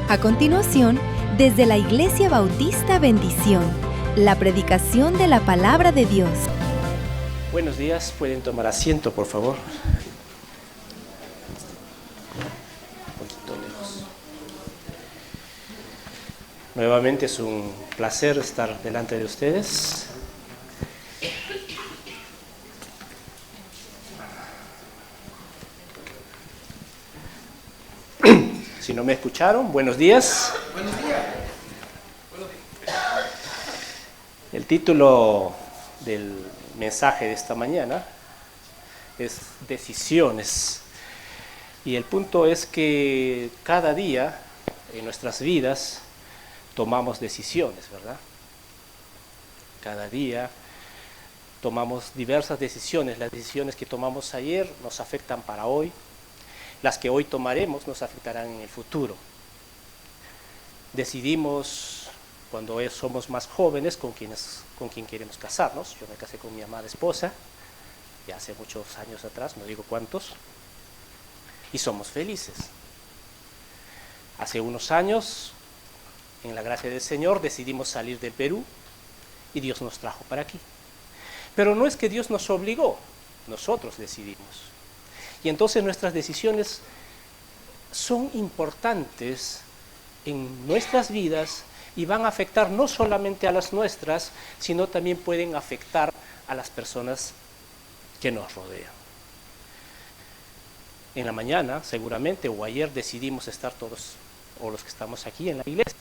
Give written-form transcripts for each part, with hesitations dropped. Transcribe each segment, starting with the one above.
A continuación, desde la Iglesia Bautista Bendición, la predicación de la Palabra de Dios. Buenos días, pueden tomar asiento, por favor. Un poquito lejos. Nuevamente es un placer estar delante de ustedes. Si no me escucharon, buenos días. Buenos días. El título del mensaje de esta mañana es Decisiones. Y el punto es que cada día en nuestras vidas tomamos decisiones, ¿verdad? Cada día tomamos diversas decisiones. Las decisiones que tomamos ayer nos afectan para hoy. Las que hoy tomaremos nos afectarán en el futuro. Decidimos cuando somos más jóvenes con quién queremos casarnos. Yo me casé con mi amada esposa, ya hace muchos años atrás, no digo cuántos, y somos felices. Hace unos años, en la gracia del Señor, decidimos salir del Perú y Dios nos trajo para aquí. Pero no es que Dios nos obligó, nosotros decidimos. Y entonces nuestras decisiones son importantes en nuestras vidas y van a afectar no solamente a las nuestras, sino también pueden afectar a las personas que nos rodean. En la mañana, seguramente, o ayer decidimos estar todos, o los que estamos aquí en la iglesia,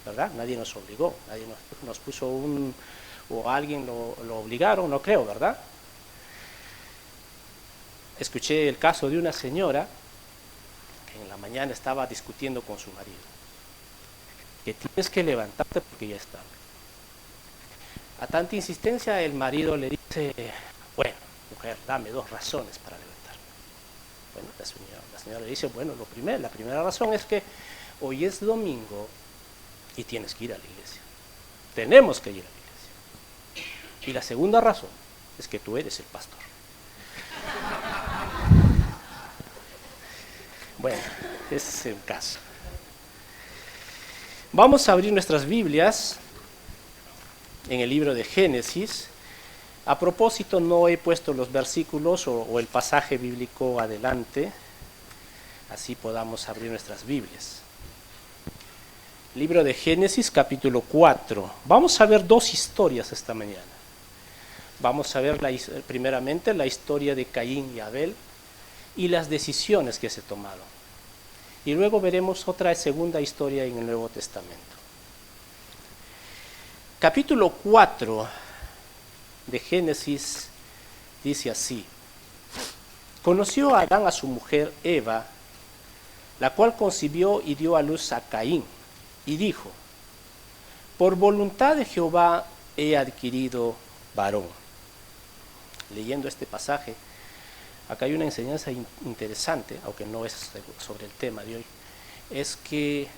¿verdad? Nadie nos obligó, nadie nos puso o alguien lo obligaron, no creo, ¿verdad? Escuché el caso de una señora que en la mañana estaba discutiendo con su marido, que tienes que levantarte porque ya es tarde. A tanta insistencia el marido le dice, bueno, mujer, dame 2 razones para levantarme. Bueno, la señora le dice, bueno, la primera razón es que hoy es domingo y tienes que ir a la iglesia. Tenemos que ir a la iglesia. Y la segunda razón es que tú eres el pastor. Bueno, ese es el caso. Vamos a abrir nuestras Biblias en el libro de Génesis. A propósito, no he puesto los versículos o el pasaje bíblico adelante, así podamos abrir nuestras Biblias. Libro de Génesis, capítulo 4. Vamos a ver 2 historias esta mañana. Vamos a ver primeramente la historia de Caín y Abel y las decisiones que se tomaron. Y luego veremos otra segunda historia en el Nuevo Testamento. Capítulo 4 de Génesis dice así: conoció Adán a su mujer Eva, la cual concibió y dio a luz a Caín, y dijo: por voluntad de Jehová he adquirido varón. Leyendo este pasaje, acá hay una enseñanza interesante, aunque no es sobre el tema de hoy, es que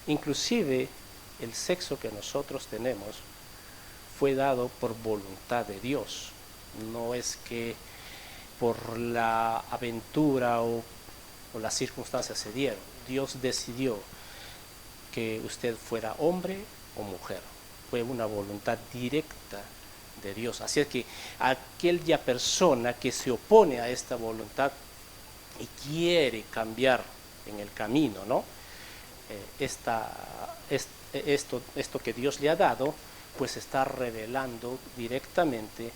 inclusive el sexo que nosotros tenemos fue dado por voluntad de Dios. No es que por la aventura o las circunstancias se dieron. Dios decidió que usted fuera hombre o mujer. Fue una voluntad directa de Dios. Así es que aquella persona que se opone a esta voluntad y quiere cambiar en el camino, ¿no? Esto que Dios le ha dado, pues está rebelando directamente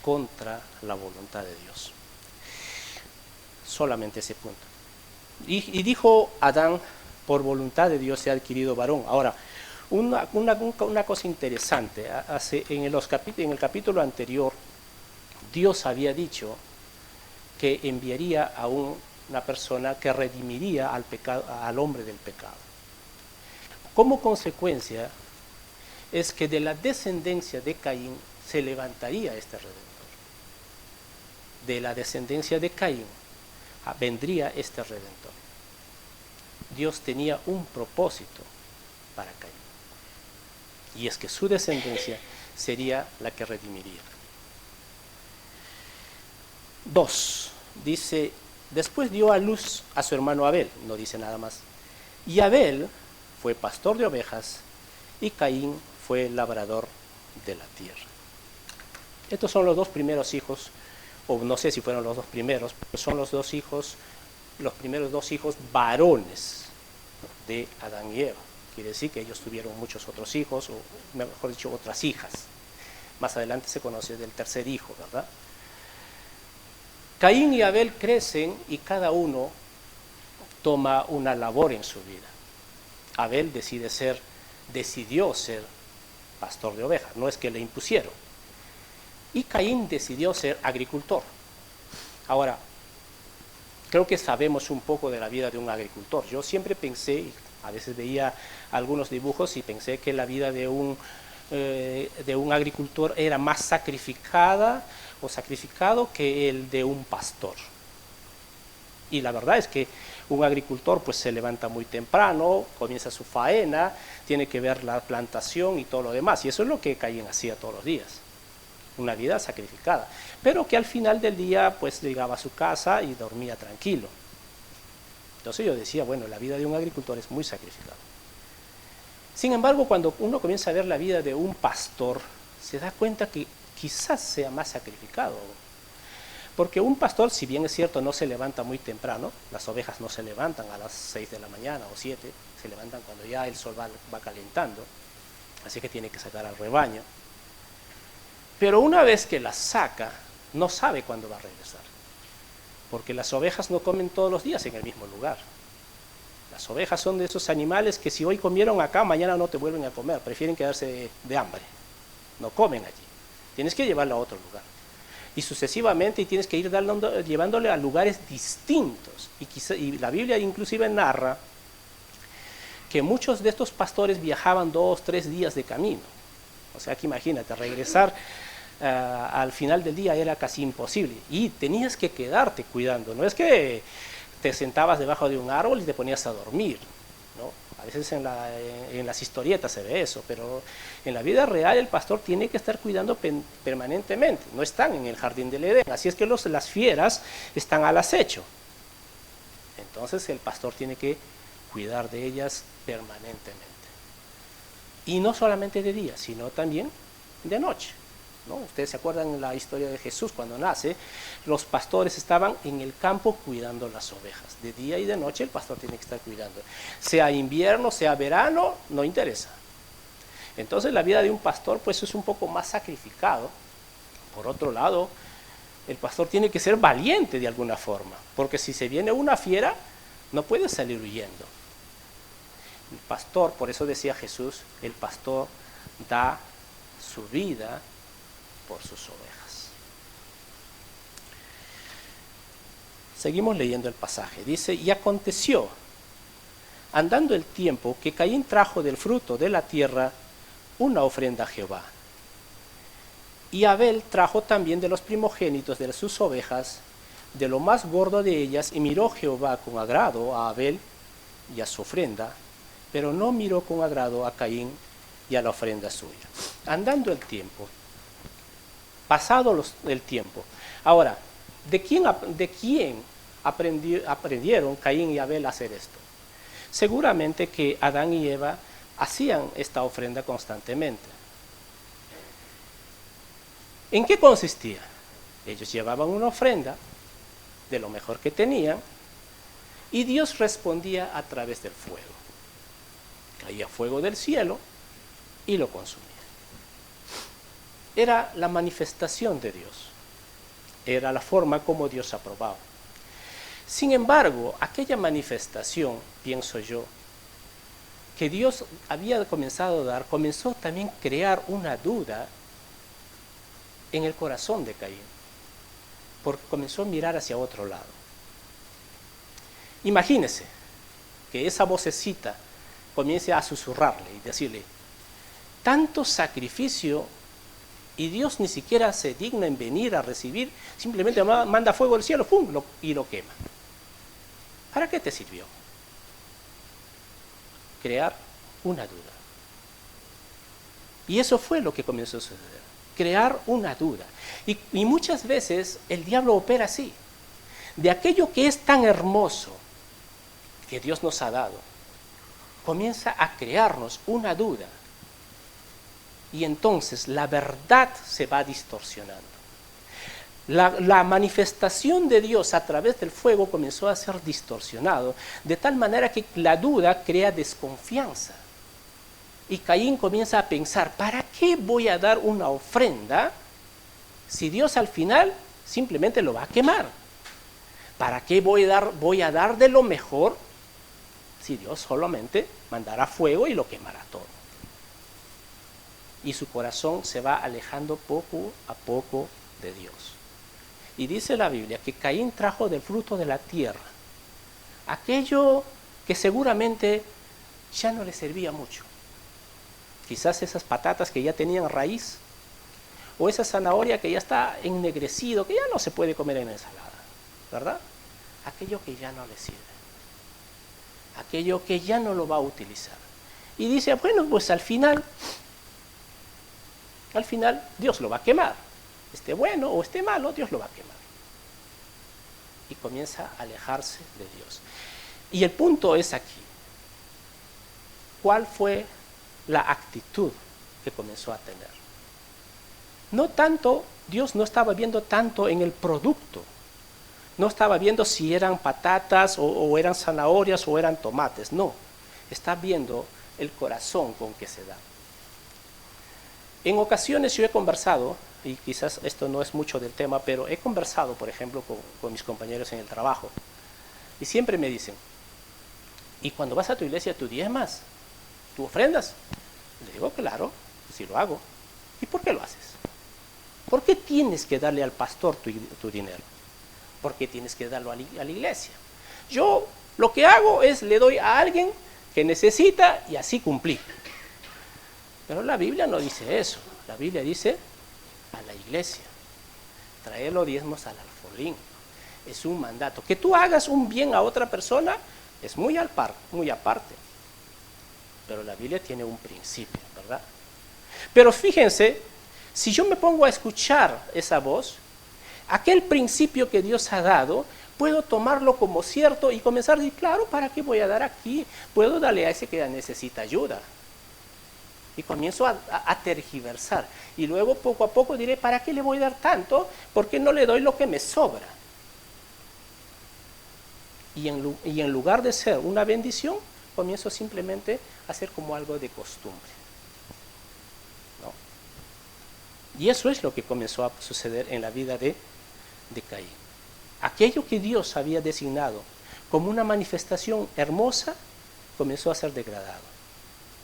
contra la voluntad de Dios. Solamente ese punto. Y dijo Adán, por voluntad de Dios he adquirido varón. Ahora, una cosa interesante, en el capítulo anterior, Dios había dicho que enviaría a una persona que redimiría al hombre del pecado. Como consecuencia, es que de la descendencia de Caín se levantaría este Redentor. De la descendencia de Caín vendría este Redentor. Dios tenía un propósito para Caín. Y es que su descendencia sería la que redimiría. 2. Dice, después dio a luz a su hermano Abel, no dice nada más. Y Abel fue pastor de ovejas y Caín fue labrador de la tierra. Estos son los dos primeros hijos, o no sé si fueron los dos primeros, pero son los primeros dos hijos varones de Adán y Eva. Quiere decir que ellos tuvieron muchos otros hijos, o mejor dicho, otras hijas. Más adelante se conoce del tercer hijo, ¿verdad? Caín y Abel crecen y cada uno toma una labor en su vida. Abel decidió ser pastor de ovejas, no es que le impusieron. Y Caín decidió ser agricultor. Ahora, creo que sabemos un poco de la vida de un agricultor. Yo siempre pensé, a veces veía algunos dibujos y pensé que la vida de un agricultor era más sacrificado que el de un pastor. Y la verdad es que un agricultor pues se levanta muy temprano, comienza su faena, tiene que ver la plantación y todo lo demás. Y eso es lo que Caín hacía todos los días. Una vida sacrificada. Pero que al final del día pues llegaba a su casa y dormía tranquilo. Entonces yo decía, bueno, la vida de un agricultor es muy sacrificada. Sin embargo, cuando uno comienza a ver la vida de un pastor, se da cuenta que quizás sea más sacrificado. Porque un pastor, si bien es cierto, no se levanta muy temprano, las ovejas no se levantan a las 6 de la mañana o 7, se levantan cuando ya el sol va calentando, así que tiene que sacar al rebaño. Pero una vez que las saca, no sabe cuándo va a regresar, porque las ovejas no comen todos los días en el mismo lugar. Las ovejas son de esos animales que si hoy comieron acá, mañana no te vuelven a comer, prefieren quedarse de hambre, no comen allí. Tienes que llevarlo a otro lugar. Y sucesivamente, y tienes que ir llevándole a lugares distintos. Y la Biblia inclusive narra que muchos de estos pastores viajaban 2 o 3 días de camino. O sea que imagínate, regresar al final del día era casi imposible. Y tenías que quedarte cuidando. No es que te sentabas debajo de un árbol y te ponías a dormir, ¿no? A veces en las historietas se ve eso, pero en la vida real el pastor tiene que estar cuidando permanentemente. No están en el jardín del Edén, así es que las fieras están al acecho. Entonces el pastor tiene que cuidar de ellas permanentemente. Y no solamente de día, sino también de noche, ¿no? Ustedes se acuerdan la historia de Jesús cuando nace, los pastores estaban en el campo cuidando las ovejas. De día y de noche el pastor tiene que estar cuidando. Sea invierno, sea verano, no interesa. Entonces la vida de un pastor pues es un poco más sacrificado. Por otro lado, el pastor tiene que ser valiente de alguna forma, porque si se viene una fiera, no puede salir huyendo. El pastor, por eso decía Jesús, el pastor da su vida por sus ovejas. Seguimos leyendo el pasaje. Dice, y aconteció, andando el tiempo, que Caín trajo del fruto de la tierra una ofrenda a Jehová. Y Abel trajo también de los primogénitos de sus ovejas, de lo más gordo de ellas, y miró Jehová con agrado a Abel y a su ofrenda, pero no miró con agrado a Caín y a la ofrenda suya. Andando el tiempo, pasado el tiempo. Ahora, ¿de quién aprendieron Caín y Abel a hacer esto? Seguramente que Adán y Eva hacían esta ofrenda constantemente. ¿En qué consistía? Ellos llevaban una ofrenda de lo mejor que tenían y Dios respondía a través del fuego. Caía fuego del cielo y lo consumía. Era la manifestación de Dios. Era la forma como Dios aprobaba. Sin embargo, aquella manifestación, pienso yo, que Dios había comenzado a dar, comenzó también a crear una duda en el corazón de Caín, porque comenzó a mirar hacia otro lado. Imagínese que esa vocecita comience a susurrarle y decirle, tanto sacrificio y Dios ni siquiera se digna en venir a recibir, simplemente manda fuego del cielo, ¡pum!, y lo quema. ¿Para qué te sirvió? Crear una duda. Y eso fue lo que comenzó a suceder, crear una duda. Y muchas veces el diablo opera así, de aquello que es tan hermoso que Dios nos ha dado, comienza a crearnos una duda. Y entonces la verdad se va distorsionando. La manifestación de Dios a través del fuego comenzó a ser distorsionado, de tal manera que la duda crea desconfianza. Y Caín comienza a pensar, ¿para qué voy a dar una ofrenda si Dios al final simplemente lo va a quemar? ¿Para qué voy a dar de lo mejor si Dios solamente mandará fuego y lo quemará todo? Y su corazón se va alejando poco a poco de Dios. Y dice la Biblia que Caín trajo del fruto de la tierra aquello que seguramente ya no le servía mucho. Quizás esas patatas que ya tenían raíz, o esa zanahoria que ya está ennegrecido, que ya no se puede comer en ensalada, ¿verdad? Aquello que ya no le sirve, aquello que ya no lo va a utilizar. Y dice, bueno, pues al final Dios lo va a quemar. Esté bueno o esté malo, Dios lo va a quemar. Y comienza a alejarse de Dios. Y el punto es aquí. ¿Cuál fue la actitud que comenzó a tener? No tanto, Dios no estaba viendo tanto en el producto. No estaba viendo si eran patatas o eran zanahorias o eran tomates. No, está viendo el corazón con que se da. En ocasiones yo he conversado, y quizás esto no es mucho del tema, pero he conversado, por ejemplo, con mis compañeros en el trabajo, y siempre me dicen, ¿y cuando vas a tu iglesia tú diezmas? ¿Tú ofrendas? Le digo, claro, sí lo hago. ¿Y por qué lo haces? ¿Por qué tienes que darle al pastor tu dinero? ¿Por qué tienes que darlo a la iglesia? Yo lo que hago es le doy a alguien que necesita y así cumplí. Pero la Biblia no dice eso. La Biblia dice a la iglesia, traer los diezmos al alfolín. Es un mandato. Que tú hagas un bien a otra persona es muy aparte. Pero la Biblia tiene un principio, ¿verdad? Pero fíjense, si yo me pongo a escuchar esa voz, aquel principio que Dios ha dado, puedo tomarlo como cierto y comenzar a decir, claro, ¿para qué voy a dar aquí? Puedo darle a ese que necesita ayuda. Y comienzo a tergiversar. Y luego poco a poco diré, ¿para qué le voy a dar tanto? ¿Por qué no le doy lo que me sobra? Y en lugar de ser una bendición, comienzo simplemente a hacer como algo de costumbre. ¿No? Y eso es lo que comenzó a suceder en la vida de Caín. Aquello que Dios había designado como una manifestación hermosa, comenzó a ser degradado.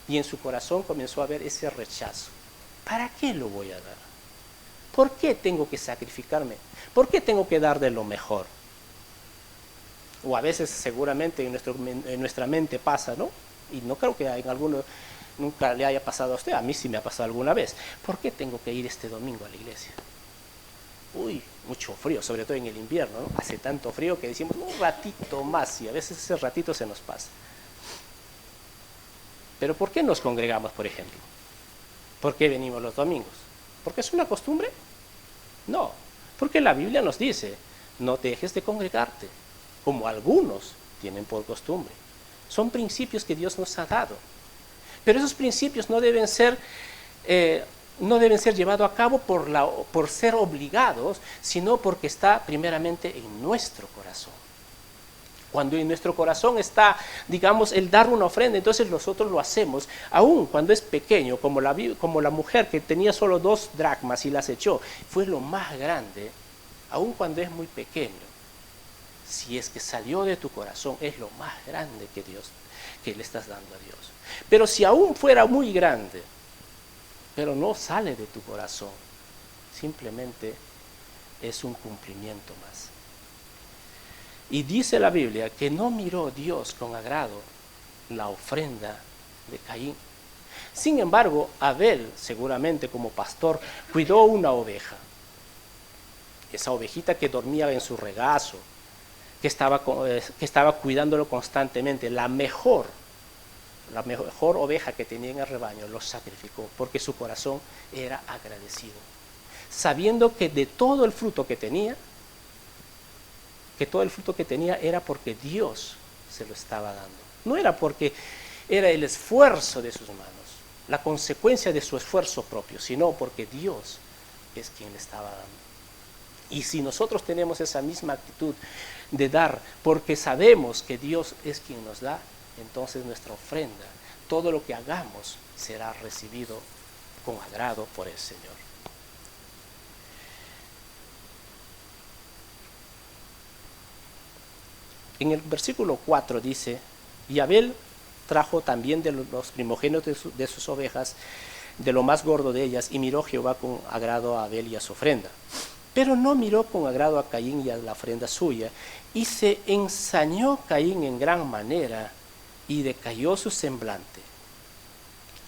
Y en su corazón comenzó a haber ese rechazo. ¿Para qué lo voy a dar? ¿Por qué tengo que sacrificarme? ¿Por qué tengo que dar de lo mejor? O a veces seguramente en nuestra mente pasa, ¿no? Y no creo que en alguno nunca le haya pasado a usted, a mí sí me ha pasado alguna vez. ¿Por qué tengo que ir este domingo a la iglesia? Uy, mucho frío, sobre todo en el invierno, ¿no? Hace tanto frío que decimos un ratito más y a veces ese ratito se nos pasa. Pero ¿por qué nos congregamos, por ejemplo? ¿Por qué venimos los domingos? ¿Porque es una costumbre? No, porque la Biblia nos dice, no dejes de congregarte, como algunos tienen por costumbre. Son principios que Dios nos ha dado. Pero esos principios no deben ser llevados a cabo por ser obligados, sino porque está primeramente en nuestro corazón. Cuando en nuestro corazón está, digamos, el dar una ofrenda, entonces nosotros lo hacemos, aun cuando es pequeño, como la mujer que tenía solo 2 dracmas y las echó, fue lo más grande, aun cuando es muy pequeño. Si es que salió de tu corazón, es lo más grande que le estás dando a Dios. Pero si aún fuera muy grande, pero no sale de tu corazón, simplemente es un cumplimiento más. Y dice la Biblia que no miró Dios con agrado la ofrenda de Caín. Sin embargo, Abel, seguramente como pastor, cuidó una oveja. Esa ovejita que dormía en su regazo, que estaba cuidándolo constantemente, la mejor oveja que tenía en el rebaño, lo sacrificó porque su corazón era agradecido, sabiendo que de todo el fruto que tenía, era porque Dios se lo estaba dando. No era porque era el esfuerzo de sus manos, la consecuencia de su esfuerzo propio, sino porque Dios es quien le estaba dando. Y si nosotros tenemos esa misma actitud de dar, porque sabemos que Dios es quien nos da, entonces nuestra ofrenda, todo lo que hagamos, será recibido con agrado por el Señor. En el versículo 4 dice, y Abel trajo también de los primogénitos de sus ovejas, de lo más gordo de ellas, y miró Jehová con agrado a Abel y a su ofrenda. Pero no miró con agrado a Caín y a la ofrenda suya, y se ensañó Caín en gran manera, y decayó su semblante.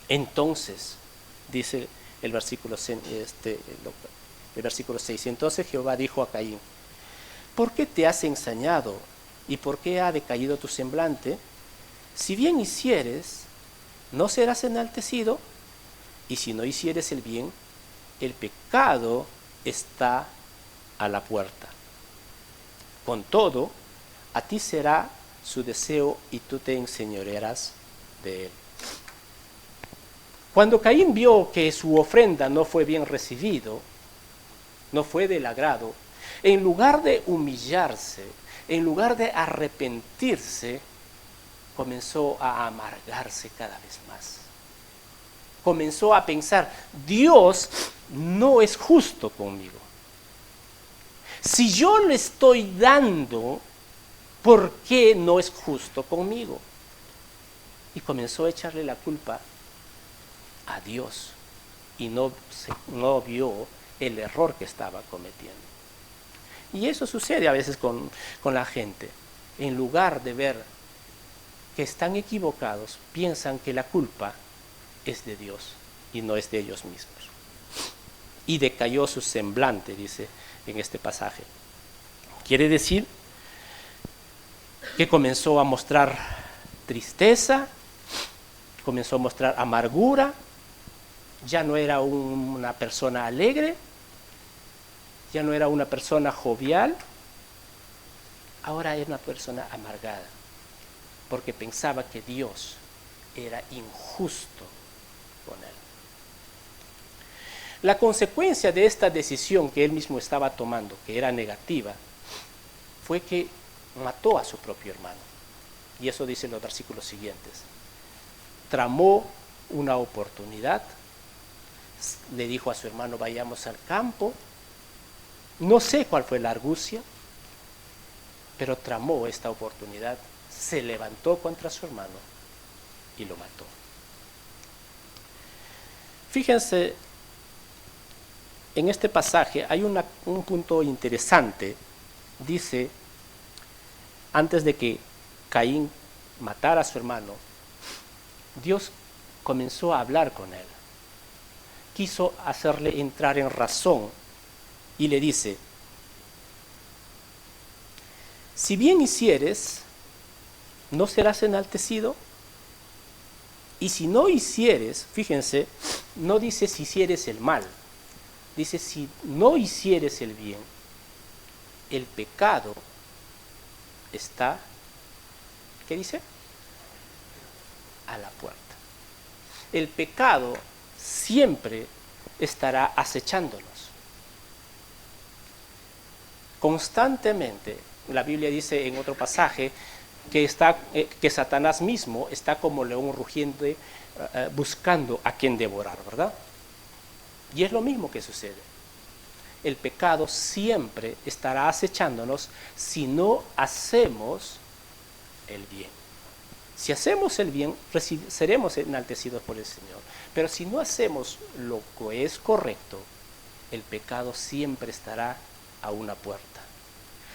Entonces, dice el versículo 6, entonces Jehová dijo a Caín, ¿por qué te has ensañado? ¿Y por qué ha decaído tu semblante? Si bien hicieres, no serás enaltecido, y si no hicieres el bien, el pecado está a la puerta. Con todo, a ti será su deseo y tú te enseñorearás de él. Cuando Caín vio que su ofrenda no fue bien recibido, no fue del agrado, en lugar de humillarse, en lugar de arrepentirse, comenzó a amargarse cada vez más. Comenzó a pensar, Dios no es justo conmigo. Si yo le estoy dando, ¿por qué no es justo conmigo? Y comenzó a echarle la culpa a Dios y no vio el error que estaba cometiendo. Y eso sucede a veces con la gente. En lugar de ver que están equivocados, piensan que la culpa es de Dios y no es de ellos mismos. Y decayó su semblante, dice en este pasaje. Quiere decir que comenzó a mostrar tristeza, comenzó a mostrar amargura, ya no era una persona alegre, ya no era una persona jovial, ahora era una persona amargada, porque pensaba que Dios era injusto con él. La consecuencia de esta decisión que él mismo estaba tomando, que era negativa, fue que mató a su propio hermano. Y eso dice en los versículos siguientes. Tramó una oportunidad, le dijo a su hermano, vayamos al campo. No sé cuál fue la argucia, pero tramó esta oportunidad, se levantó contra su hermano y lo mató. Fíjense, en este pasaje hay un punto interesante. Dice, antes de que Caín matara a su hermano, Dios comenzó a hablar con él. Quiso hacerle entrar en razón y le dice, si bien hicieres, no serás enaltecido, y si no hicieres, fíjense, no dice si hicieres el mal, dice si no hicieres el bien, el pecado está, ¿qué dice? A la puerta. El pecado siempre estará acechándonos. Constantemente, la Biblia dice en otro pasaje que Satanás mismo está como león rugiente buscando a quien devorar, ¿verdad? Y es lo mismo que sucede. El pecado siempre estará acechándonos si no hacemos el bien. Si hacemos el bien, seremos enaltecidos por el Señor. Pero si no hacemos lo que es correcto, el pecado siempre estará a una puerta.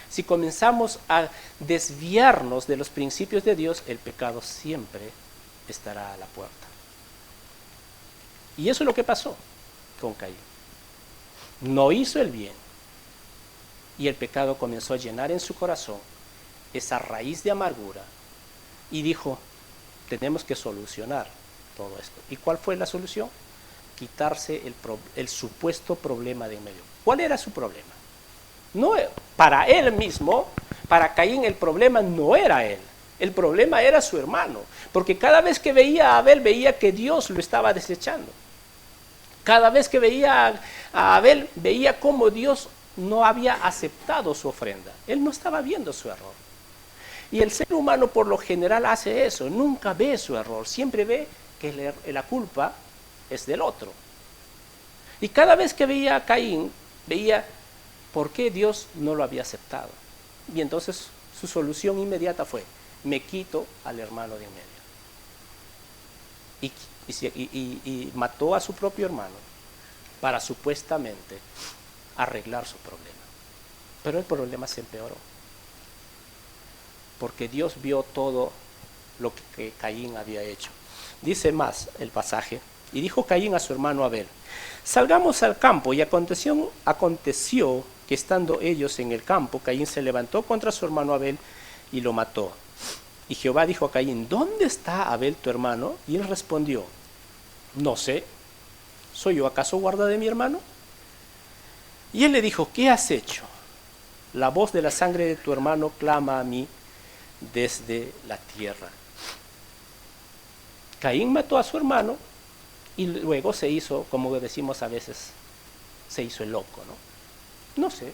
Si comenzamos a desviarnos de los principios de Dios, el pecado siempre estará a la puerta. Y eso es lo que pasó con Caín. No hizo el bien y el pecado comenzó a llenar en su corazón esa raíz de amargura y dijo, tenemos que solucionar todo esto. ¿Y cuál fue la solución? Quitarse el supuesto problema de en medio. ¿Cuál era su problema? No, para él mismo, para Caín el problema no era él. El problema era su hermano, porque cada vez que veía a Abel, veía que Dios lo estaba desechando. Cada vez que veía a Abel, veía cómo Dios no había aceptado su ofrenda. Él no estaba viendo su error. Y el ser humano por lo general hace eso, nunca ve su error, siempre ve que la culpa es del otro. Y cada vez que veía a Caín, veía por qué Dios no lo había aceptado. Y entonces su solución inmediata fue, me quito al hermano de en medio. Y mató a su propio hermano para supuestamente arreglar su problema. Pero el problema se empeoró. Porque Dios vio todo lo que Caín había hecho. Dice más el pasaje, y dijo Caín a su hermano Abel, salgamos al campo, y aconteció que estando ellos en el campo, Caín se levantó contra su hermano Abel y lo mató. Y Jehová dijo a Caín, ¿dónde está Abel tu hermano? Y él respondió, no sé, ¿soy yo acaso guarda de mi hermano? Y él le dijo, ¿qué has hecho? La voz de la sangre de tu hermano clama a mí desde la tierra. Caín mató a su hermano y luego se hizo, como decimos a veces, se hizo el loco, ¿no? No sé.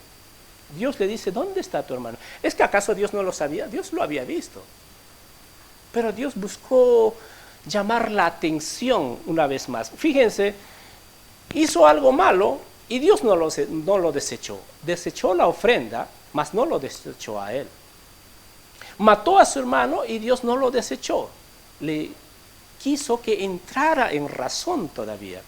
Dios le dice, ¿dónde está tu hermano? ¿Es que acaso Dios no lo sabía? Dios lo había visto. Pero Dios buscó llamar la atención una vez más. Fíjense, hizo algo malo y Dios no lo desechó. Desechó la ofrenda, mas no lo desechó a él. Mató a su hermano y Dios no lo desechó. Le quiso que entrara en razón todavía.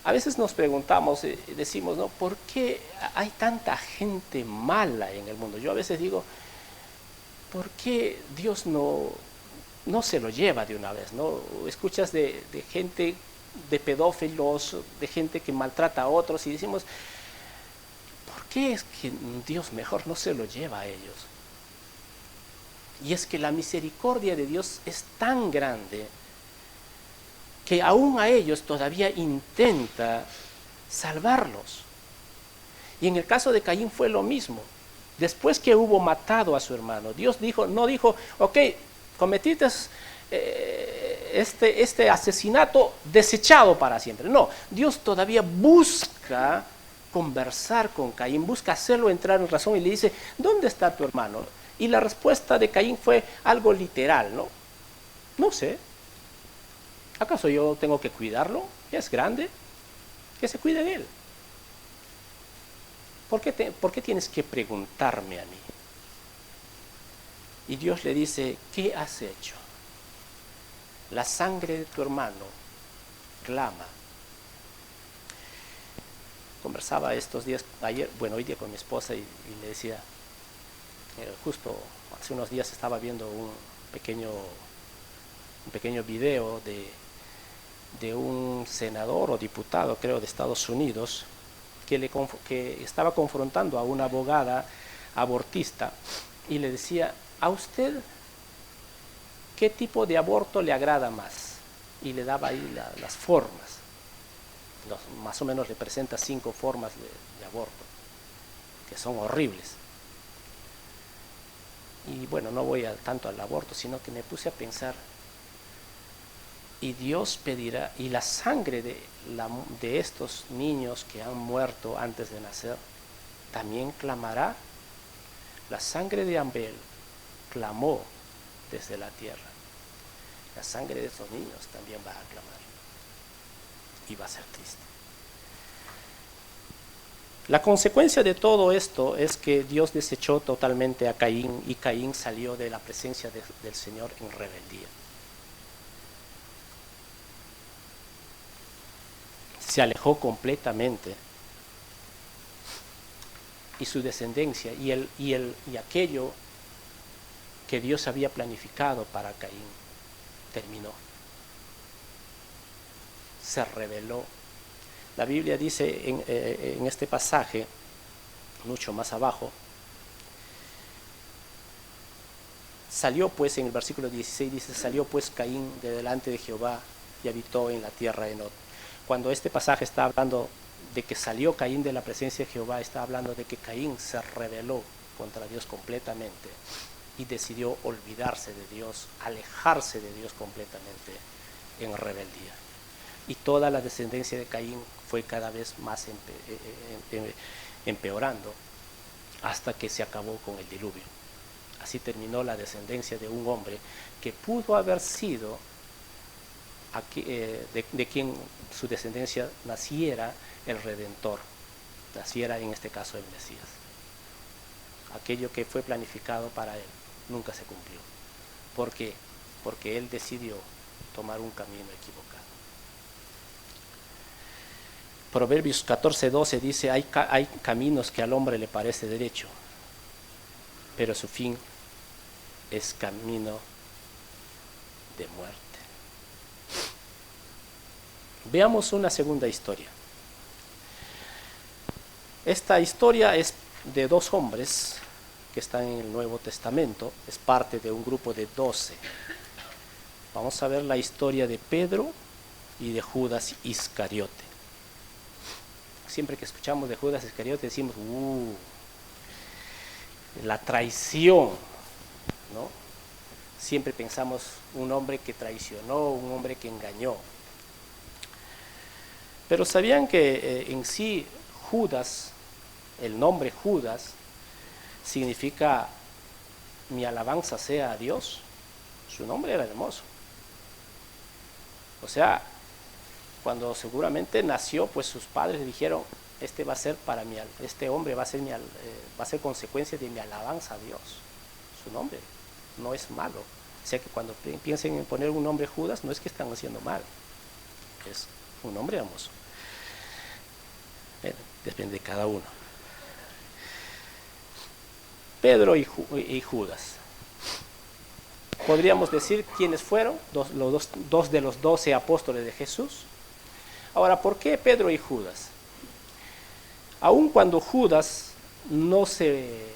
A veces nos preguntamos, decimos, ¿no? ¿Por qué hay tanta gente mala en el mundo? Yo a veces digo, ¿por qué Dios no se lo lleva de una vez? ¿No? Escuchas de gente, de pedófilos, de gente que maltrata a otros y decimos, ¿por qué es que Dios mejor no se lo lleva a ellos? Y es que la misericordia de Dios es tan grande que aún a ellos todavía intenta salvarlos. Y en el caso de Caín fue lo mismo. Después que hubo matado a su hermano, Dios no dijo, ok, cometiste este asesinato desechado para siempre. No, Dios todavía busca conversar con Caín, busca hacerlo entrar en razón y le dice, ¿dónde está tu hermano? Y la respuesta de Caín fue algo literal, ¿no? No sé. ¿Acaso yo tengo que cuidarlo? Es grande. Que se cuide de él. ¿Por qué tienes que preguntarme a mí? Y Dios le dice, ¿qué has hecho? La sangre de tu hermano clama. Conversaba estos días, hoy día con mi esposa y le decía, justo hace unos días estaba viendo un pequeño video de un senador o diputado, creo, de Estados Unidos, que estaba confrontando a una abogada abortista y le decía, ¿a usted qué tipo de aborto le agrada más? Y le daba ahí las formas. Más o menos le presenta 5 formas de aborto, que son horribles. Y bueno, no voy tanto al aborto, sino que me puse a pensar, y Dios pedirá, y la sangre de estos niños que han muerto antes de nacer, también clamará. La sangre de Abel clamó desde la tierra. La sangre de estos niños también va a clamar. Y va a ser triste. La consecuencia de todo esto es que Dios desechó totalmente a Caín y Caín salió de la presencia del Señor en rebeldía. Se alejó completamente y su descendencia y aquello que Dios había planificado para Caín terminó. Se rebeló. La Biblia dice en este pasaje, mucho más abajo, salió pues, en el versículo 16 dice, salió pues Caín de delante de Jehová y habitó en la tierra de Nod. Cuando este pasaje está hablando de que salió Caín de la presencia de Jehová, está hablando de que Caín se rebeló contra Dios completamente y decidió olvidarse de Dios, alejarse de Dios completamente en rebeldía. Y toda la descendencia de Caín fue cada vez más empeorando hasta que se acabó con el diluvio. Así terminó la descendencia de un hombre que pudo haber sido de quien su descendencia naciera el Redentor, naciera en este caso el Mesías. Aquello que fue planificado para él nunca se cumplió. ¿Por qué? Porque él decidió tomar un camino equivocado. Proverbios 14:12 dice, hay caminos que al hombre le parece derecho, pero su fin es camino de muerte. Veamos una segunda historia. Esta historia es de dos hombres que están en el Nuevo Testamento, es parte de un grupo de 12. Vamos a ver la historia de Pedro y de Judas Iscariote. Siempre que escuchamos de Judas Iscariote decimos, la traición, ¿no? Siempre pensamos un hombre que traicionó, un hombre que engañó. Pero ¿sabían que en sí Judas, el nombre Judas, significa mi alabanza sea a Dios? Su nombre era hermoso. O sea, cuando seguramente nació, pues sus padres le dijeron, este hombre va a ser consecuencia de mi alabanza a Dios. Su nombre no es malo. O sea que cuando piensen en poner un nombre Judas, no es que están haciendo mal. Es un nombre hermoso. Depende de cada uno. Pedro y Judas. Podríamos decir quiénes fueron dos de los 12 apóstoles de Jesús. Ahora, ¿por qué Pedro y Judas? Aun cuando Judas no se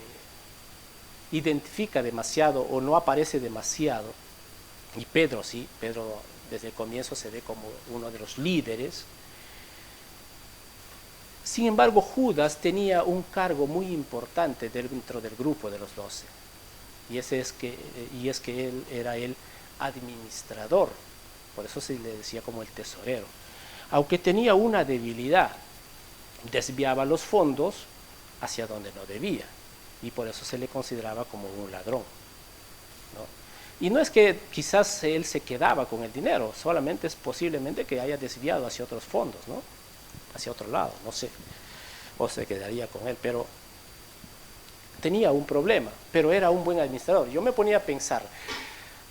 identifica demasiado o no aparece demasiado, y Pedro sí, Pedro desde el comienzo se ve como uno de los líderes. Sin embargo, Judas tenía un cargo muy importante dentro del grupo de los 12, y es que él era el administrador, por eso se le decía como el tesorero. Aunque tenía una debilidad, desviaba los fondos hacia donde no debía, y por eso se le consideraba como un ladrón, ¿no? Y no es que quizás él se quedaba con el dinero, solamente es posiblemente que haya desviado hacia otros fondos, ¿no? Hacia otro lado, no sé, o se quedaría con él, pero tenía un problema, pero era un buen administrador. Yo me ponía a pensar,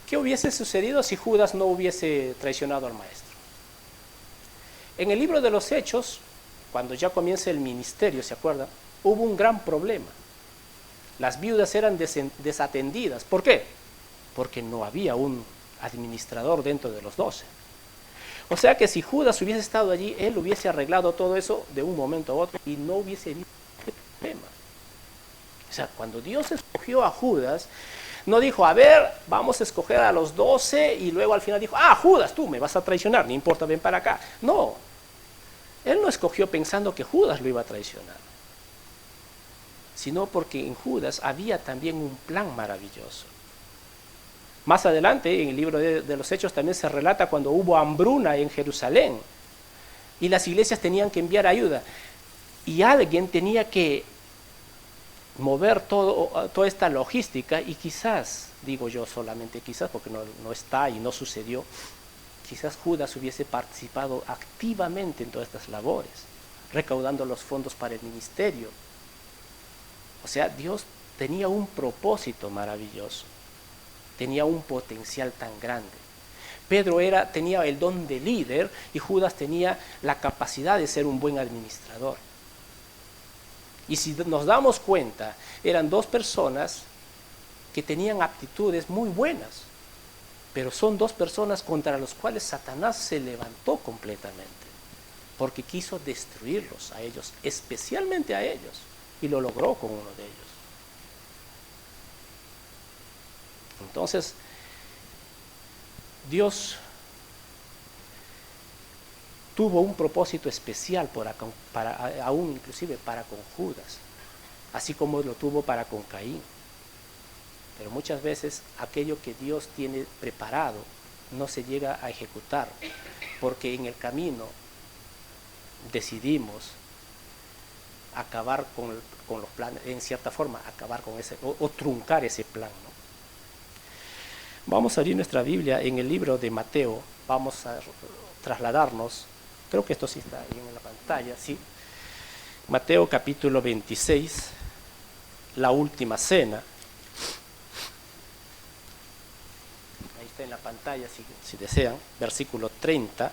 ¿qué hubiese sucedido si Judas no hubiese traicionado al maestro? En el libro de los Hechos, cuando ya comienza el ministerio, ¿se acuerdan? Hubo un gran problema. Las viudas eran desatendidas. ¿Por qué? Porque no había un administrador dentro de los 12. O sea que si Judas hubiese estado allí, él hubiese arreglado todo eso de un momento a otro y no hubiese habido problema. O sea, cuando Dios escogió a Judas, no dijo, a ver, vamos a escoger a los 12 y luego al final dijo, Judas, tú me vas a traicionar, no importa, ven para acá. No, él no escogió pensando que Judas lo iba a traicionar, sino porque en Judas había también un plan maravilloso. Más adelante, en el libro de los Hechos también se relata cuando hubo hambruna en Jerusalén y las iglesias tenían que enviar ayuda y alguien tenía que mover toda esta logística y quizás, digo yo solamente quizás porque no está y no sucedió, quizás Judas hubiese participado activamente en todas estas labores, recaudando los fondos para el ministerio. O sea, Dios tenía un propósito maravilloso. Tenía un potencial tan grande. Pedro tenía el don de líder y Judas tenía la capacidad de ser un buen administrador. Y si nos damos cuenta, eran dos personas que tenían aptitudes muy buenas, pero son dos personas contra las cuales Satanás se levantó completamente, porque quiso destruirlos a ellos, especialmente a ellos, y lo logró con uno de ellos. Entonces, Dios tuvo un propósito especial aún inclusive para con Judas, así como lo tuvo para con Caín. Pero muchas veces aquello que Dios tiene preparado no se llega a ejecutar, porque en el camino decidimos acabar con los planes, en cierta forma, acabar con ese, o truncar ese plan, ¿no? Vamos a abrir nuestra Biblia en el libro de Mateo, vamos a trasladarnos, creo que esto sí está ahí en la pantalla, ¿sí? Mateo capítulo 26, la última cena. Ahí está en la pantalla si desean, versículo 30.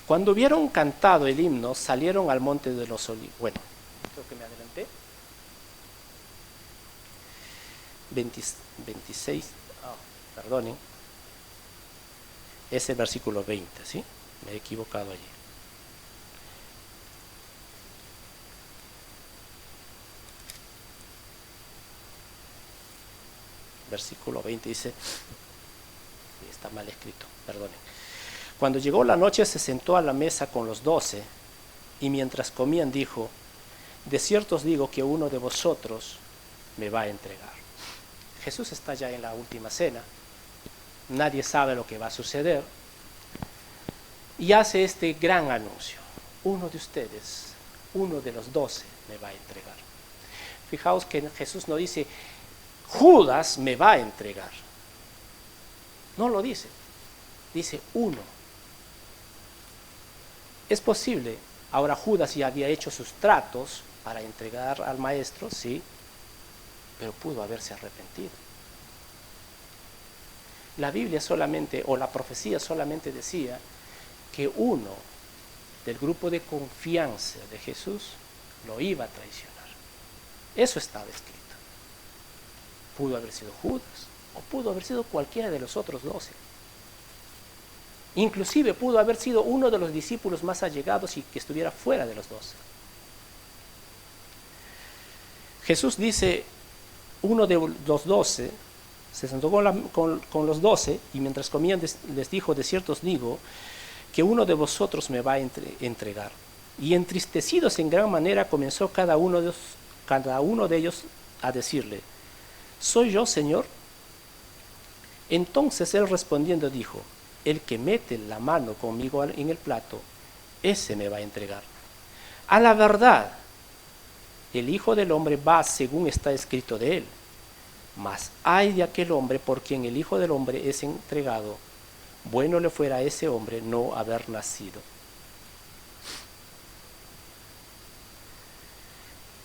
Cuando hubieron cantado el himno, salieron al monte de los olivos. Bueno, creo que me adelanté. 26, perdonen. Es el versículo 20, ¿sí? Me he equivocado allí. Versículo 20 dice, está mal escrito, perdonen. Cuando llegó la noche se sentó a la mesa con los 12 y mientras comían dijo, de cierto os digo que uno de vosotros me va a entregar. Jesús está ya en la última cena, nadie sabe lo que va a suceder y hace este gran anuncio, uno de ustedes, uno de los 12 me va a entregar. Fijaos que Jesús no dice, Judas me va a entregar, no lo dice, dice uno. Es posible, ahora Judas ya había hecho sus tratos para entregar al maestro, sí, pero pudo haberse arrepentido. La Biblia solamente, o la profecía solamente decía que uno del grupo de confianza de Jesús lo iba a traicionar. Eso estaba escrito. Pudo haber sido Judas, o pudo haber sido cualquiera de los otros 12. Inclusive pudo haber sido uno de los discípulos más allegados y que estuviera fuera de los 12. Jesús dice, uno de los 12 se sentó con los 12 y mientras comían les dijo, de cierto os digo, que uno de vosotros me va a entregar. Y entristecidos en gran manera comenzó cada uno de ellos a decirle, ¿soy yo, Señor? Entonces él respondiendo dijo, el que mete la mano conmigo en el plato, ese me va a entregar. A la verdad, el Hijo del Hombre va según está escrito de él, mas ay de aquel hombre por quien el Hijo del Hombre es entregado, bueno le fuera a ese hombre no haber nacido.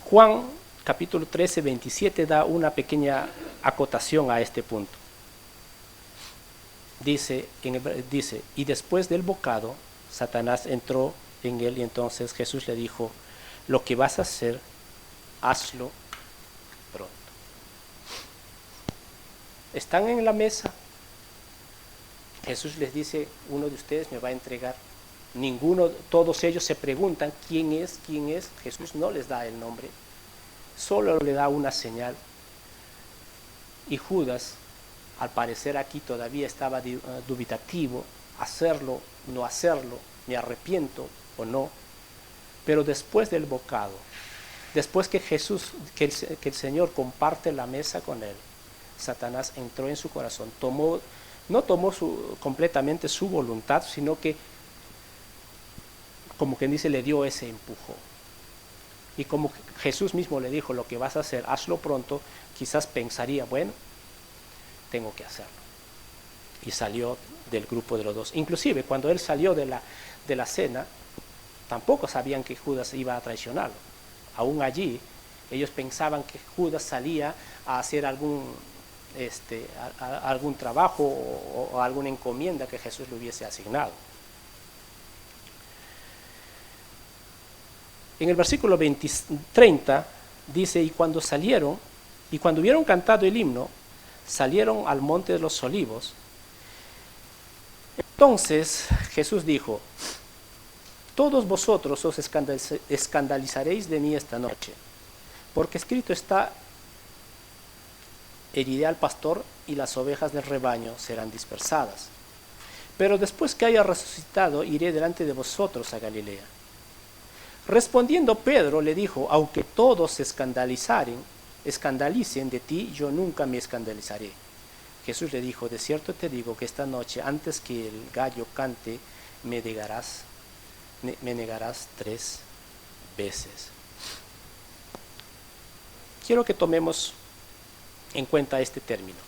Juan capítulo 13, 27 da una pequeña acotación a este punto. Dice, y después del bocado, Satanás entró en él y entonces Jesús le dijo, lo que vas a hacer, hazlo pronto. Están en la mesa, Jesús les dice, uno de ustedes me va a entregar. Todos ellos se preguntan, ¿quién es? Jesús no les da el nombre, solo le da una señal. Y Judas, al parecer aquí todavía estaba dubitativo, hacerlo, no hacerlo, me arrepiento o no. Pero después del bocado, después que el Señor comparte la mesa con él, Satanás entró en su corazón, no tomó completamente su voluntad, sino que, como quien dice, le dio ese empujón. Y como Jesús mismo le dijo, lo que vas a hacer, hazlo pronto, quizás pensaría, bueno, tengo que hacerlo. Y salió del grupo de los 2. Inclusive cuando él salió de la cena, tampoco sabían que Judas iba a traicionarlo. Aún allí, ellos pensaban que Judas salía a hacer algún trabajo o alguna encomienda que Jesús le hubiese asignado. En el versículo 30 dice, y cuando hubieron cantado el himno, salieron al monte de los olivos. Entonces Jesús dijo, todos vosotros os escandalizaréis de mí esta noche, porque escrito está, heriré al pastor y las ovejas del rebaño serán dispersadas. Pero después que haya resucitado, iré delante de vosotros a Galilea. Respondiendo Pedro le dijo, aunque todos se escandalicen de ti, yo nunca me escandalizaré. Jesús le dijo, de cierto te digo que esta noche, antes que el gallo cante, me negarás 3 veces. Quiero que tomemos en cuenta este término.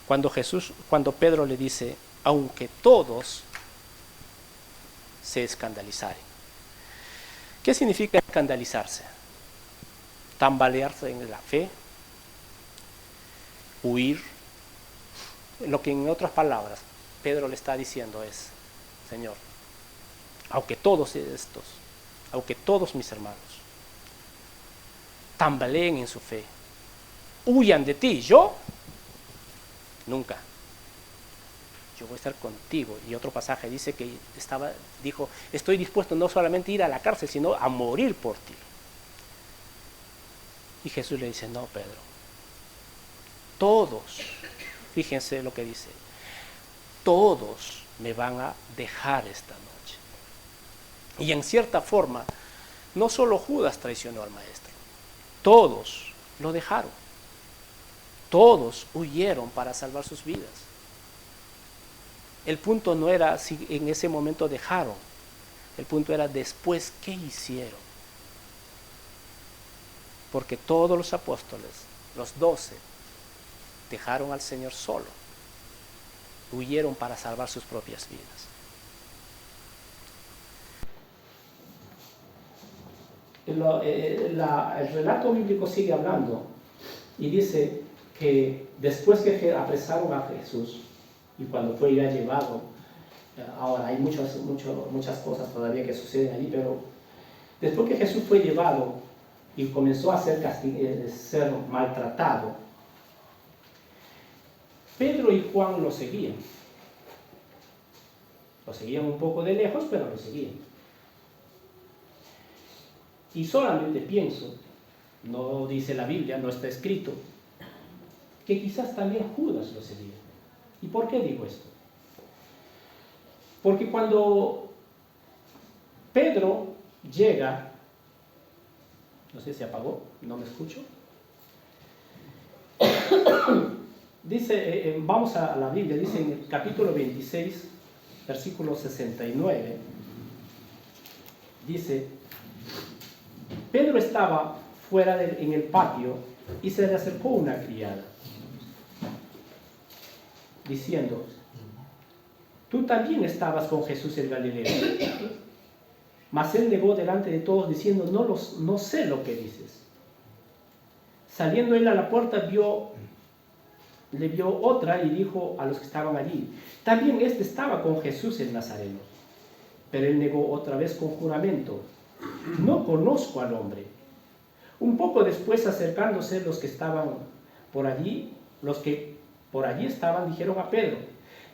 Cuando Pedro le dice, aunque todos se escandalizaren. ¿Qué significa escandalizarse? Tambalearse en la fe, huir. Lo que en otras palabras Pedro le está diciendo es, Señor, aunque todos mis hermanos tambaleen en su fe, huyan de ti, yo nunca. Yo voy a estar contigo. Y otro pasaje dice que dijo, estoy dispuesto no solamente a ir a la cárcel, sino a morir por ti. Y Jesús le dice, no, Pedro, todos, fíjense lo que dice, todos me van a dejar esta noche. Y en cierta forma, no solo Judas traicionó al maestro, todos lo dejaron. Todos huyeron para salvar sus vidas. El punto no era si en ese momento dejaron, el punto era después qué hicieron. Porque todos los apóstoles, los 12, dejaron al Señor solo, huyeron para salvar sus propias vidas. El relato bíblico sigue hablando y dice que después que apresaron a Jesús, y cuando fue ya llevado, ahora hay muchas cosas todavía que suceden allí, pero después que Jesús fue llevado y comenzó a ser maltratado, Pedro y Juan lo seguían. Lo seguían un poco de lejos, pero lo seguían. Y solamente pienso, no dice la Biblia, no está escrito, que quizás también Judas lo seguía. ¿Y por qué digo esto? Porque cuando Pedro llega, no sé si apagó, no me escucho. Dice, vamos a la Biblia, dice en el capítulo 26, versículo 69, dice, Pedro estaba fuera en el patio y se le acercó una criada, diciendo, tú también estabas con Jesús el Galileo. Mas él negó delante de todos diciendo, no sé lo que dices. Saliendo él a la puerta, le vio otra y dijo a los que estaban allí, también este estaba con Jesús el Nazareno. Pero él negó otra vez con juramento, no conozco al hombre. Un poco después, acercándose los que estaban por allí, dijeron a Pedro,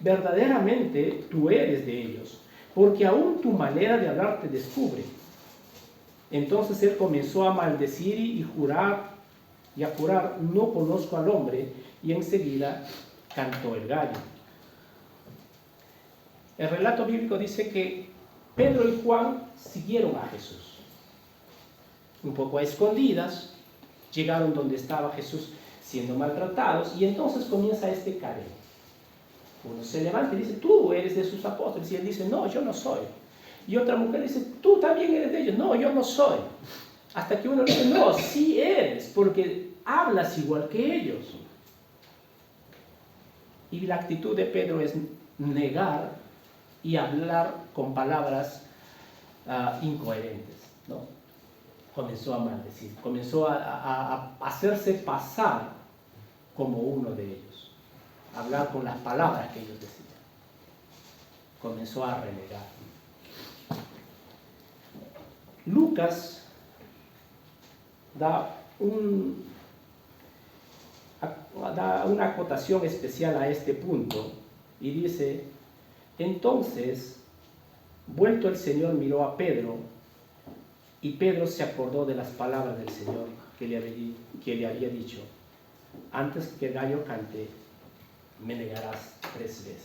verdaderamente tú eres de ellos, porque aún tu manera de hablar te descubre. Entonces él comenzó a maldecir y a jurar, no conozco al hombre, y enseguida cantó el gallo. El relato bíblico dice que Pedro y Juan siguieron a Jesús. Un poco a escondidas, llegaron donde estaba Jesús siendo maltratados, y entonces comienza este careo. Uno se levanta y dice, tú eres de sus apóstoles, y él dice, no, yo no soy. Y otra mujer dice, tú también eres de ellos, no, yo no soy. Hasta que uno dice, no, sí eres, porque hablas igual que ellos. Y la actitud de Pedro es negar y hablar con palabras incoherentes, ¿no? Comenzó a maldecir, comenzó a hacerse pasar como uno de ellos, hablar con las palabras que ellos decían. Comenzó a renegar. Lucas da una acotación especial a este punto y dice, entonces, vuelto el Señor miró a Pedro, y Pedro se acordó de las palabras del Señor que le había dicho, antes que el gallo cante, me negarás 3 veces.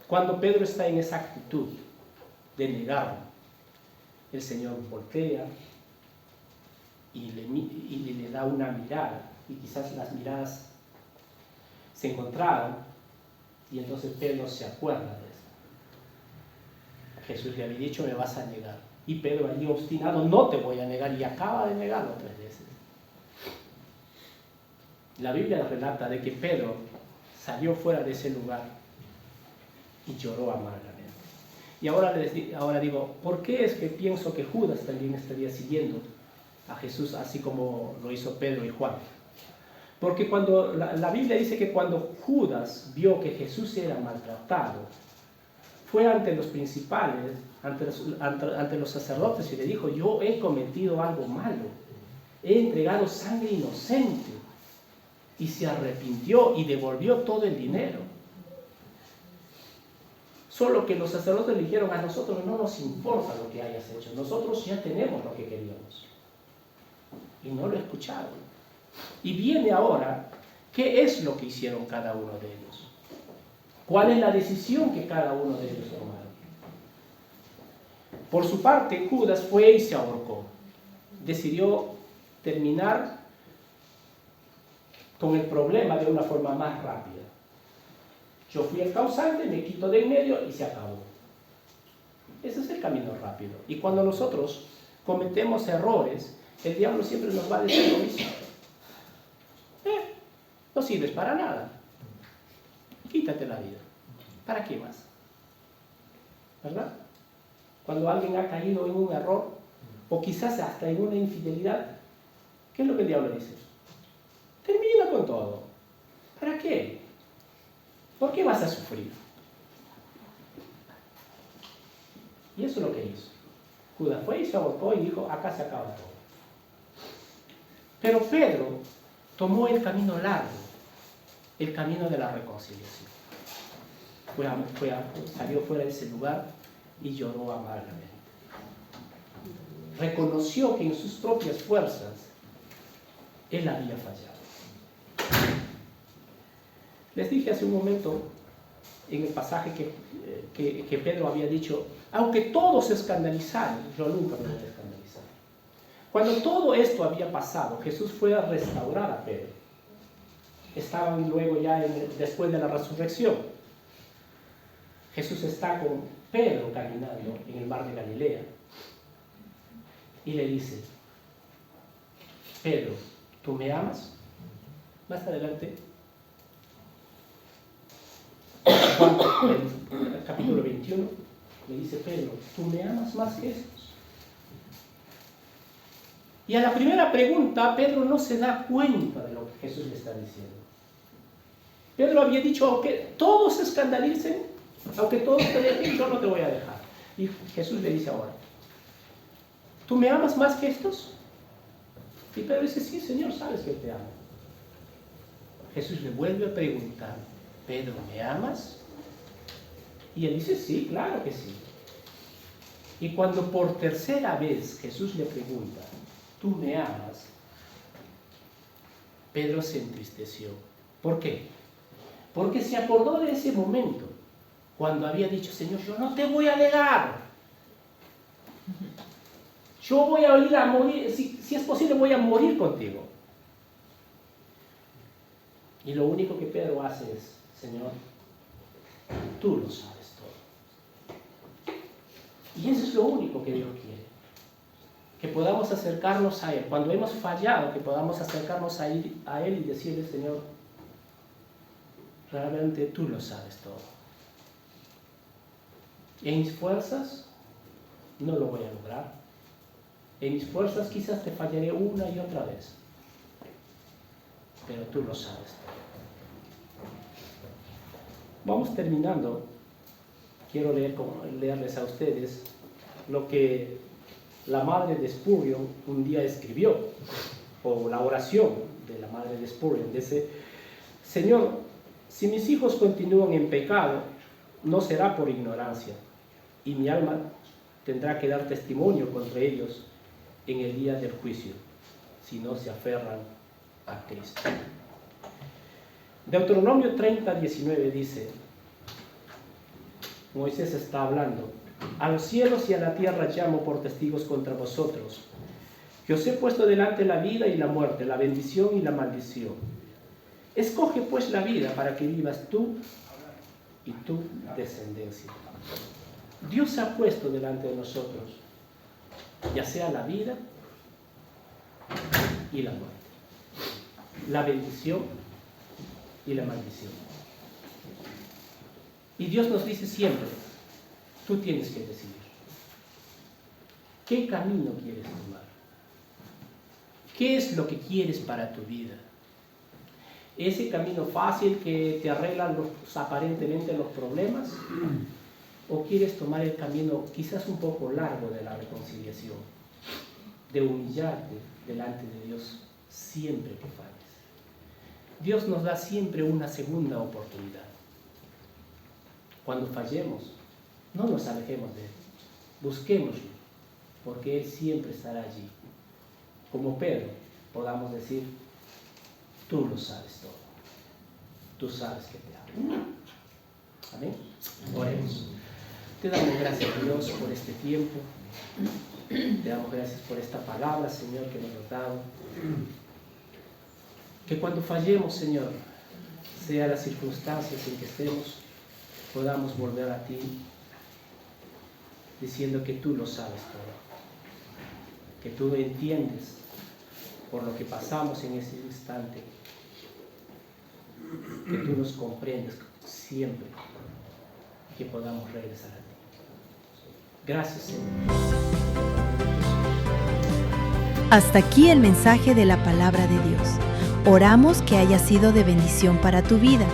Cuando Pedro está en esa actitud de negarlo, el Señor voltea y le da una mirada, y quizás las miradas se encontraron, y entonces Pedro se acuerda de eso. Jesús le había dicho, me vas a negar. Y Pedro allí obstinado, no te voy a negar, y acaba de negarlo 3 veces. La Biblia relata de que Pedro salió fuera de ese lugar y lloró amargamente. Y ahora digo, ¿por qué es que pienso que Judas también estaría siguiendo a Jesús así como lo hizo Pedro y Juan? Porque cuando la Biblia dice que cuando Judas vio que Jesús era maltratado, fue ante los principales, ante los sacerdotes, y le dijo, yo he cometido algo malo, he entregado sangre inocente, y se arrepintió y devolvió todo el dinero. Solo que los sacerdotes le dijeron, a nosotros no nos importa lo que hayas hecho, nosotros ya tenemos lo que queríamos. Y no lo escucharon. Y viene ahora, ¿qué es lo que hicieron cada uno de ellos? ¿Cuál es la decisión que cada uno de ellos tomaron? Por su parte, Judas fue y se ahorcó. Decidió terminar con el problema de una forma más rápida. Yo fui el causante, me quito de en medio y se acabó. Ese es el camino rápido. Y cuando nosotros cometemos errores, el diablo siempre nos va a decir lo mismo. No sirves para nada. Quítate la vida. ¿Para qué más? ¿Verdad? Cuando alguien ha caído en un error, o quizás hasta en una infidelidad, ¿qué es lo que el diablo dice? Termina con todo. ¿Para qué? ¿Por qué vas a sufrir? Y eso es lo que hizo. Judas fue y se ahorcó y dijo, acá se acaba todo. Pero Pedro tomó el camino largo, el camino de la reconciliación. Salió fuera de ese lugar y lloró amargamente. Reconoció que en sus propias fuerzas él había fallado. Les dije hace un momento en el pasaje que Pedro había dicho, aunque todos se escandalizaron, yo nunca me voy a escandalizar. Cuando todo esto había pasado, Jesús fue a restaurar a Pedro. Estaban luego ya después de la resurrección. Jesús está con Pedro caminando en el mar de Galilea y le dice, Pedro, ¿tú me amas? Más adelante, en el capítulo 21, le dice Pedro, ¿tú me amas más que estos? Y a la primera pregunta, Pedro no se da cuenta de lo que Jesús le está diciendo. Pedro había dicho, aunque todos se escandalicen, aunque todos te dejen, yo no te voy a dejar. Y Jesús le dice ahora, ¿tú me amas más que estos? Y Pedro dice, sí, Señor, sabes que te amo. Jesús le vuelve a preguntar, Pedro, ¿me amas? Y él dice, sí, claro que sí. Y cuando por tercera vez Jesús le pregunta, ¿tú me amas? Pedro se entristeció. ¿Por qué? Porque se acordó de ese momento, cuando había dicho, Señor, yo no te voy a negar. Yo voy a ir a morir, si es posible voy a morir contigo. Y lo único que Pedro hace es, Señor, tú lo sabes todo. Y eso es lo único que Dios quiere. Que podamos acercarnos a Él. Cuando hemos fallado, que podamos acercarnos a Él y decirle, Señor, realmente tú lo sabes todo. En mis fuerzas no lo voy a lograr. En mis fuerzas quizás te fallaré una y otra vez. Pero tú lo sabes todo. Vamos terminando. Quiero leerles a ustedes lo que la madre de Spurgeon un día escribió, o la oración de la madre de Spurgeon. Dice, Señor, si mis hijos continúan en pecado, no será por ignorancia, y mi alma tendrá que dar testimonio contra ellos en el día del juicio, si no se aferran a Cristo. Deuteronomio 30:19 dice, Moisés está hablando A los cielos y a la tierra llamo por testigos contra vosotros, que os he puesto delante la vida y la muerte, la bendición y la maldición. Escoge pues la vida para que vivas tú y tu descendencia. Dios ha puesto delante de nosotros, ya sea la vida y la muerte, la bendición y la maldición. Y Dios nos dice siempre, tú tienes que decidir. ¿Qué camino quieres tomar? ¿Qué es lo que quieres para tu vida? ¿Ese camino fácil que te arregla aparentemente los problemas? ¿O quieres tomar el camino quizás un poco largo de la reconciliación? De humillarte delante de Dios siempre que falles. Dios nos da siempre una segunda oportunidad. Cuando fallemos, no nos alejemos de Él. Busquémoslo, porque Él siempre estará allí. Como Pedro, podamos decir, tú lo sabes todo. Tú sabes que te amo. Amén. Oremos. Te damos gracias, Dios, por este tiempo. Te damos gracias por esta palabra, Señor, que nos has dado. Que cuando fallemos, Señor, sea las circunstancias en que estemos, podamos volver a ti, diciendo que tú lo sabes todo. Que tú entiendes por lo que pasamos en ese instante. Que tú nos comprendes siempre. Que podamos regresar a ti. Gracias, Señor. Hasta aquí el mensaje de la palabra de Dios. Oramos que haya sido de bendición para tu vida.